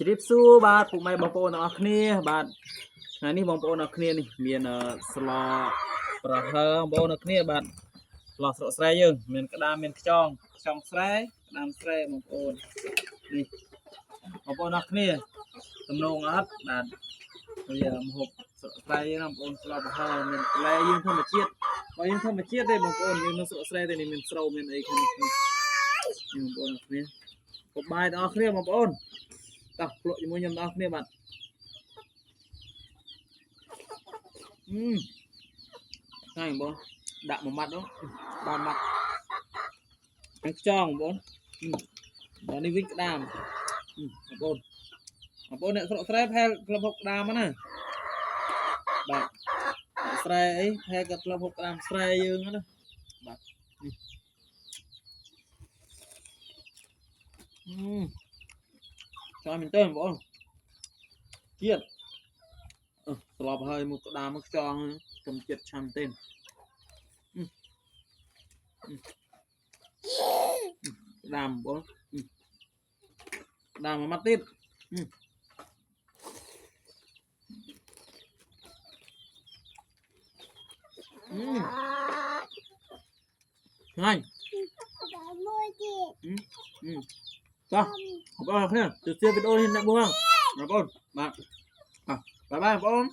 ជម្រាបសួរបាទពុកម៉ែបងប្អូនទាំងអស់គ្នាបាទថ្ងៃនេះបងប្អូនទាំងអស់គ្នានេះមានស្លប្រហើបងប្អូនទាំងគ្នាបាទស្លស្រុកស្រែយើងមានក្តាមមានខ្យងស្រែក្តាមស្រែបងប្អូននេះបងប្អូនទាំងអស់គ្នាទំនងអត់បាទវាមហូបស្រុកស្រែយើងបងប្អូនស្លប្រហើមានផ្លែយើងធម្មជាតិបើយើងធម្មជាតិទេបងប្អូនយើងនៅស្រុកស្រែទេនេះមានស្រូវមានអីខាងនេះបងប្អូនទាំងគ្នាពុកបាយទាំងអស់គ្នាបងប្អូនតោះភ្លក់ជាមួយខ្ញុំទាំងអស់គ្នាបាទហើយបងដាក់មួយម៉ាត់នោះ3ម៉ាត់ហើយខ្យងបងបងនេះវិញក្តាមបងប្អូនអ្នកស្រុកស្រែផែក្លឹបហុកក្តាមណាបាទស្រែអីផែក៏ក្លឹបហុកក្តាមស្រែយើងណាបាទចាំមែនតើបងប្អូនជាតិស្លាប់ហើយមកក្តាមមកខ្យងខ្ញុំចិត្តឆាំទេក្តាមបងក្តាមមួយម៉ាត់ទៀតngay saoបងប្អូនគ្នាទៅជិះវីដេអូនេះអ្នកបងបងប្អូនបាទបាយបាយបងប្អូន